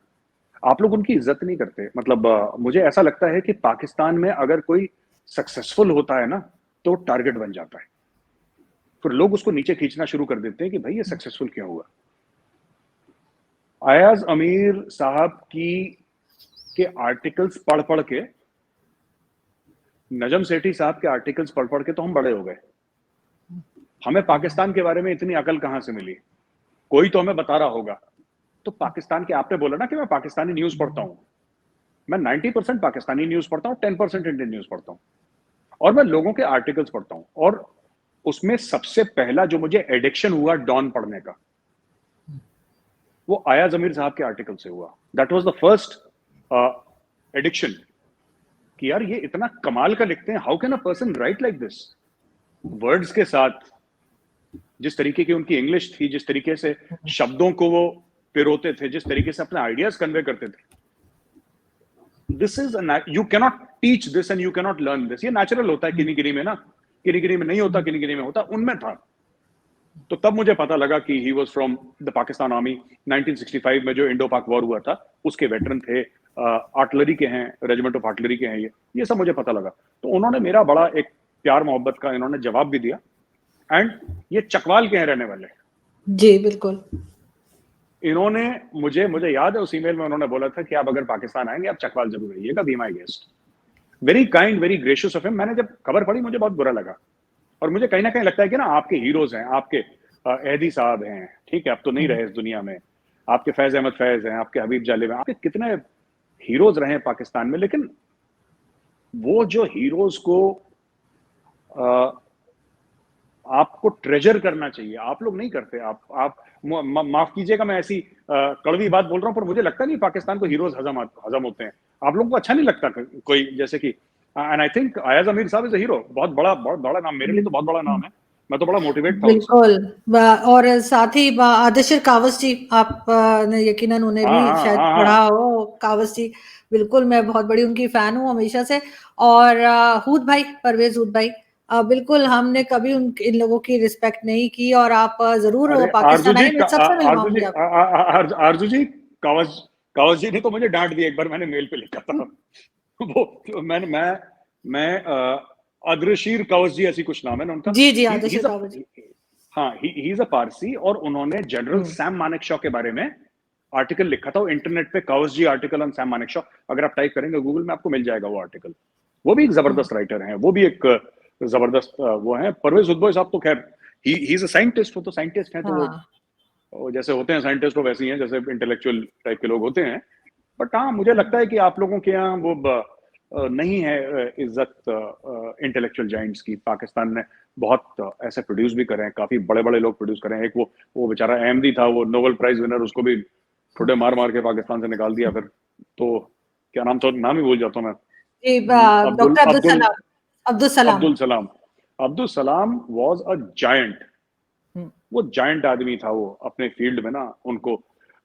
आप लोग उनकी इज्जत नहीं करते। मतलब मुझे ऐसा लगता है कि पाकिस्तान में अगर कोई सक्सेसफुल होता है ना, तो टारगेट बन जाता है, फिर लोग उसको नीचे खींचना शुरू कर देते हैं कि भाई ये सक्सेसफुल क्यों हुआ। अयाज अमीर साहब के आर्टिकल्स पढ़ पढ़ के, नजम सेठी साहब के आर्टिकल्स पढ़ पढ़ के तो हम बड़े हो गए। हमें पाकिस्तान के बारे में इतनी अकल कहां से मिली? कोई तो हमें बता रहा होगा। तो पाकिस्तान के, आपने बोला ना कि मैं पाकिस्तानी न्यूज पढ़ता हूं, मैं 90% पाकिस्तानी न्यूज पढ़ता हूं, 10% इंडियन न्यूज पढ़ता हूं, और मैं लोगों के आर्टिकल्स पढ़ता हूं। और उसमें सबसे पहला जो मुझे एडिक्शन हुआ डॉन पढ़ने का, वो आया ज़मीर साहब के आर्टिकल से हुआ। That was the first addiction कि यार ये इतना कमाल का लिखते हैं, how can a person right like this, words के साथ, जिस तरीके की उनकी इंग्लिश थी, जिस तरीके से शब्दों को वो पिरोते थे, जिस तरीके से अपने आइडियाज कन्वे करते थे, this is you cannot teach this and you cannot learn this. ये नेचुरल होता है किन्हीं किन्हीं में ना, किन्हीं किन्हीं में नहीं होता, किन्हीं किन्हीं में होता, उनमें था। तो तब मुझे पता लगा कि he was from the Pakistan army. 1965 में जो इंडो पाक वॉर हुआ था उसके वेटरन थे, आर्टिलरी के हैं, रेजिमेंट ऑफ आर्टिलरी के हैं, ये सब मुझे पता लगा। तो उन्होंने मेरा बड़ा एक प्यार मोहब्बत का इन्होंने जवाब भी दिया। एंड ये चकवाल के हैं रहने वाले। जी बिल्कुल। इन्होंने मुझे याद है उस ईमेल में उन्होंने बोला था कि आप अगर पाकिस्तान आएंगे आप चकवाल जरूर रहिएगा, be my guest. Very kind, very gracious of him. मैंने जब खबर पढ़ी मुझे बहुत बुरा लगा, और मुझे कहीं ना कहीं लगता है कि ना आपके हीरोज हैं, आपके एहदी साहब हैं, ठीक है, अब तो नहीं रहे इस दुनिया में, आपके फैज अहमद फैज हैं, आपके हबीब जालिब हैं, आपके कितने हीरोज रहे पाकिस्तान में, लेकिन वो जो हीरोज को आपको ट्रेजर करना चाहिए, आप लोग नहीं करते। आप माफ कीजिएगा मैं ऐसी कड़वी बात बोल रहा हूं, पर मुझे लगता नहीं पाकिस्तान को हीरोज हजम होते हैं। आप लोगों को अच्छा नहीं लगता कोई, जैसे कि एंड आई थिंक अयाज अमीर साहब इज अ हीरो। बहुत बड़ा नाम, मेरे लिए तो बहुत बड़ा नाम है, मैं तो बड़ा मोटिवेट था बिल्कुल। और साथ ही आदिशिर कावस जी, आप ने यकीनन उन्हें भी शायद पढ़ा हो। कावस जी, बिल्कुल, मैं बहुत बड़ी उनकी फैन हूँ हमेशा से। और हूद भाई, परवेज हूद भाई, बिल्कुल हमने कभी इन लोगों की रिस्पेक्ट नहीं की, और आप जरूर पाकिस्तान आइए, मैं सबसे मिलवाऊंगी आपको। आरजू जी, कावस जी ने तो मुझे डांट दिया एक बार, मैंने मेल पे लिखा था वो मैं अदरशीर कावस जी ऐसी कुछ नाम है ना उनका। जी आदिशिर कावस जी, हाँ, ही इज अ पारसी, और उन्होंने जनरल सैम मानेकशॉ के बारे में आर्टिकल लिखा था। वो इंटरनेट पे कावस जी आर्टिकल ऑन सैम मानेकशॉ, अगर आप टाइप करेंगे गूगल में आपको मिल जाएगा वो आर्टिकल। वो भी एक जबरदस्त राइटर हैं, वो भी एक जबरदस्त वो है। परवेज हुदबोय साहब तो खैर ही इज अ साइंटिस्ट, वो तो साइंटिस्ट हैं, तो वो जैसे होते हैं साइंटिस्ट, वो वैसे ही हैं जैसे इंटेलेक्चुअल टाइप के लोग होते हैं। बट हाँ, मुझे लगता है कि आप लोगों के यहाँ वो नहीं है इज्जत इंटेलेक्चुअल जाइंट्स की। पाकिस्तान ने बहुत ऐसे प्रोड्यूस भी करे हैं, काफी बड़े बड़े लोग प्रोड्यूस करे हैं। एक वो बेचारा अहमदी था, वो नोबेल प्राइज विनर, उसको भी थोड़े मार मार के पाकिस्तान से निकाल दिया। फिर तो क्या नाम था, नाम ही भूल जाता हूँ मैं। जी, Abdul doctor Abdul Abdul Salam. Abdul Salam. Abdul Salam. Abdul Salam was a giant. हम्म, वो जायंट आदमी था वो अपने फील्ड में ना। उनको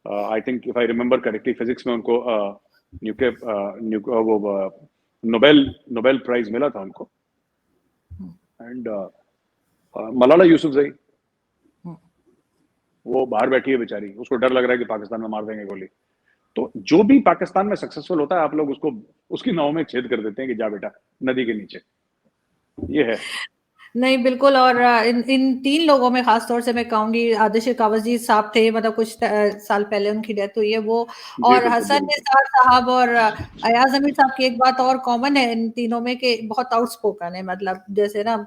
I think if I remember correctly physics में उनको वो नोबेल नोबेल प्राइज मिला था उनको। एंड मलाला यूसुफजई, हम्म। वो बाहर बैठी है बेचारी, उसको डर लग रहा है कि पाकिस्तान में मार देंगे गोली। तो जो भी पाकिस्तान में सक्सेसफुल होता है, आप लोग उसको उसकी नाव में छेद कर देते हैं कि जा बेटा नदी के नीचे। ये है। नहीं, बिल्कुल। और इन इन 3 लोगों में ख़ास तौर से मैं कहूँगी, आदिल कावज़ी साहब थे, मतलब कुछ साल पहले उनकी डेथ हुई है वो, जी और बिल्कुल, जी हसन बिल्कुल। निसार साहब और अयाज़ अमीर साहब की एक बात और कॉमन है इन तीनों में कि बहुत आउटस्पोकन है, मतलब जैसे ना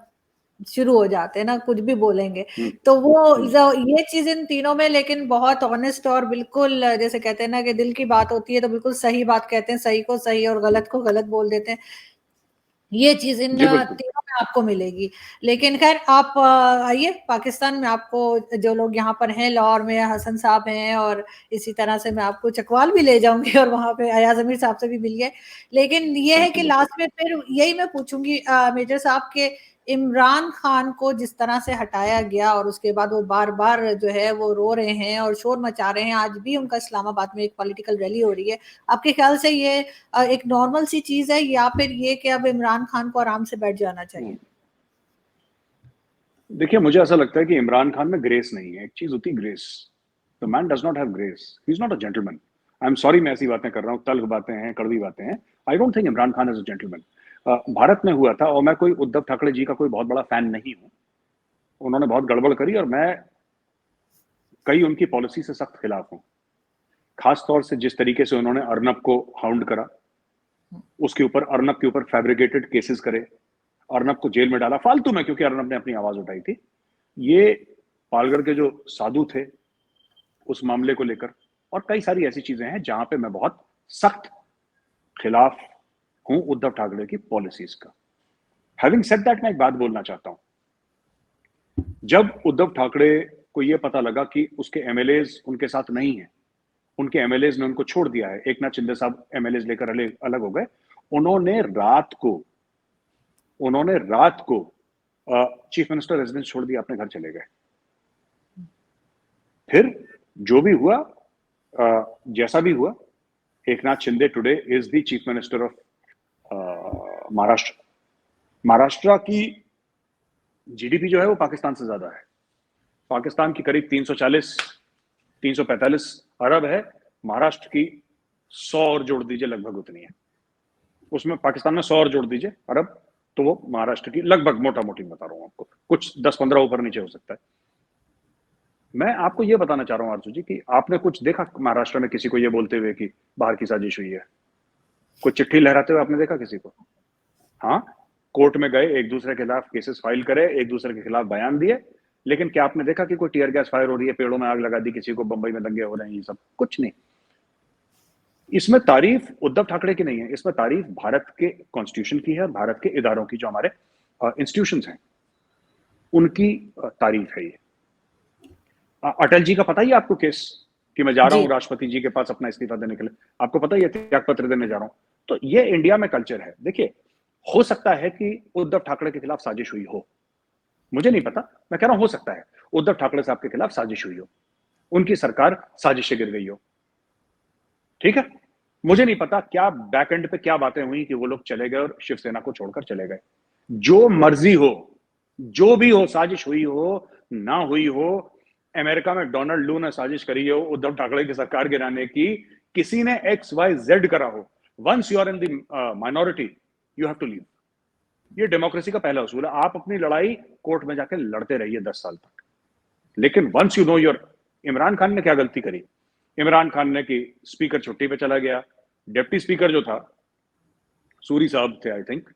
शुरू हो जाते हैं ना, कुछ भी बोलेंगे। हम्म, तो वो हम्म, ये चीज़ इन तीनों में लेकिन बहुत ऑनेस्ट और बिल्कुल जैसे कहते हैं ना कि दिल की बात होती है तो बिल्कुल सही बात कहते हैं, सही को सही और गलत को गलत बोल देते हैं। ये चीज़ इन जी बिल्कुल। तीनों में आपको मिलेगी। लेकिन ख़ैर आप आइए पाकिस्तान में, आपको जो लोग यहाँ पर हैं, लाहौर में हसन साहब हैं और इसी तरह से मैं आपको चकवाल भी ले जाऊँगी और वहाँ पे अयाज़ अमीर साहब से भी मिलिए। लेकिन ये है बिल्कुल कि बिल्कुल। लास्ट में फिर यही मैं पूछूँगी मेजर साहब के, इमरान खान को जिस तरह से हटाया गया और उसके बाद वो बार-बार जो है वो रो रहे हैं और शोर मचा रहे हैं। आज भी उनका इस्लामाबाद में एक पॉलिटिकल रैली हो रही है। आपके ख़्याल से ये एक नॉर्मल सी चीज़ है या फिर ये कि अब इमरान खान को आराम से बैठ जाना चाहिए? देखिए, मुझे ऐसा लगता है कि इमरान खान में ग्रेस नहीं है। एक चीज होती है grace. The man does not have grace, he is not a gentleman. I am sorry मैं ऐसी बातें कर रहा हूँ, तल्ख बातें हैं, कड़वी बातें हैं। I don't think Imran Khan is a gentleman. Bharat में हुआ था, और मैं कोई उद्धव ठाकरे जी का कोई बहुत बड़ा फैन नहीं हूँ। उन्होंने बहुत गड़बड़ करी और मैं कई उनकी पॉलिसी से सख्त खिलाफ हूँ। खास तौर से जिस तरीके से उन्होंने अर्नब को हाउंड करा, उसके ऊपर अर्नब के ऊपर फैब्रिकेटेड केसेस करे, अर्नब को जेल में डाला फालतू में क्योंकि अर्नब ने अपनी आवाज उठाई थी। ये पालगढ़ के जो साधु थे उस मामले को लेकर, और कई सारी ऐसी चीजें हैं जहां पे मैं बहुत सख्त खिलाफ हूं उद्धव ठाकरे की पॉलिसीज का। हैविंग सेड दैट, मैं एक बात बोलना चाहता हूं। जब उद्धव ठाकरे को यह पता लगा कि उसके एमएलएज उनके साथ नहीं है, उनके एमएलएज ने उनको छोड़ दिया है, एक नाथ शिंदे साहब एमएलएज लेकर अलग हो गए, उन्होंने रात को चीफ मिनिस्टर रेजिडेंस छोड़ दिया, अपने घर चले गए। फिर जो भी हुआ, जैसा भी हुआ, Eknath Shinde today is the chief minister of Maharashtra. Maharashtra की जीडीपी जो है वो पाकिस्तान से ज्यादा है। पाकिस्तान की करीब 340 345 अरब है, महाराष्ट्र की 100 और जोड़ दीजिए, लगभग उतनी है। उसमें पाकिस्तान में 100 और जोड़ दीजिए अरब, तो वो महाराष्ट्र की लगभग, मोटा मोटी बता रहा हूं आपको, कुछ 10-15 ऊपर नीचे हो सकता है। मैं आपको ये बताना चाह रहा हूं आरजू जी कि आपने कुछ देखा महाराष्ट्र में किसी को ये बोलते हुए कि बाहर की साजिश हुई है? कुछ चिट्ठी लहराते हुए आपने देखा किसी को? हाँ, कोर्ट में गए, एक दूसरे के खिलाफ केसेस फाइल करे, एक दूसरे के खिलाफ बयान दिए, लेकिन क्या आपने देखा कि कोई टीयर गैस फायर हो रही है, पेड़ों में आग लगा दी किसी को, बंबई में दंगे हो रहे हैं? ये सब कुछ नहीं। इसमें तारीफ उद्धव ठाकरे की नहीं है, इसमें तारीफ भारत के कॉन्स्टिट्यूशन की है और भारत के इदारों की, जो हमारे इंस्टीट्यूशंस हैं उनकी तारीफ है ये। अटल जी का पता ही आपको केस, कि मैं जा रहा जी। हूं राष्ट्रपति जी के पास अपना इस्तीफा देने के लिए, आपको पता ही है, त्याग पत्र देने जा रहा हूं। तो ये इंडिया में कल्चर है। देखिए, हो सकता है कि उद्धव ठाकरे के खिलाफ साजिश हुई हो, मुझे नहीं पता, मैं कह रहा हूं हो सकता है उद्धव ठाकरे साहब के खिलाफ साजिश हुई हो, उनकी सरकार साजिश से गिर गई हो, ठीक है। मुझे नहीं पता क्या बैक एंड पे क्या बातें हुई कि वो लोग चले गए और शिवसेना को छोड़कर चले गए। जो मर्जी हो, जो भी हो, साजिश हुई हो ना हुई हो, अमेरिका में डोनाल्ड लू ने साजिश करी हो उद्धव ठाकरे की सरकार गिराने की, किसी ने XYZ करा हो, once you are in the minority you have to leave. ये डेमोक्रेसी का पहला उसूल है। आप अपनी लड़ाई कोर्ट में जाकर लड़ते रहिए 10 साल तक, लेकिन once you know your. Imran Khan ने क्या गलती करी? इमरान खान ने कि स्पीकर छुट्टी पे चला गया, डिप्टी स्पीकर जो था, सूरी साहब थे I think,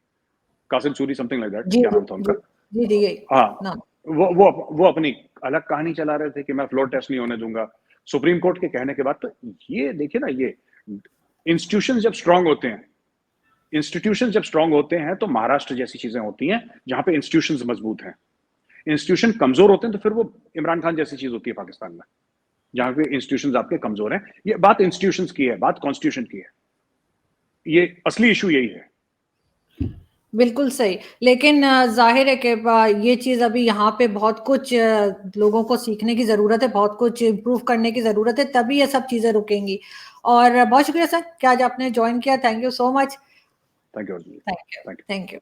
Qasim Suri, something like that, जी, क्या जी, नाम था जी। उनका। जी, जी, यही हाँ, नाम। वो अपनी अलग कहानी चला रहे थे कि मैं फ्लोर टेस्ट नहीं होने दूंगा सुप्रीम कोर्ट के कहने के बाद। तो ये देखिए ना, ये इंस्टीट्यूशन जब स्ट्रांग होते हैं इंस्टीट्यूशन जब स्ट्रांग होते हैं तो महाराष्ट्र जैसी चीजें होती हैं जहां पे इंस्टीट्यूशंस मजबूत हैं। इंस्टीट्यूशन कमजोर होते हैं तो फिर वो इमरान खान जैसी चीज होती है पाकिस्तान में, जहां पे इंस्टीट्यूशंस आपके कमजोर हैं। ये बात इंस्टीट्यूशंस की है, बात कॉन्स्टिट्यूशन की है। ये असली इशू यही है। बिल्कुल सही, लेकिन जाहिर है कि ये चीज़ अभी यहाँ पे बहुत कुछ लोगों को सीखने की ज़रूरत है, बहुत कुछ इम्प्रूव करने की ज़रूरत है, तभी ये सब चीज़ें रुकेंगी। और बहुत शुक्रिया सर कि आज आपने ज्वाइन किया। Thank you so much. Thank you. Thank you. Thank you.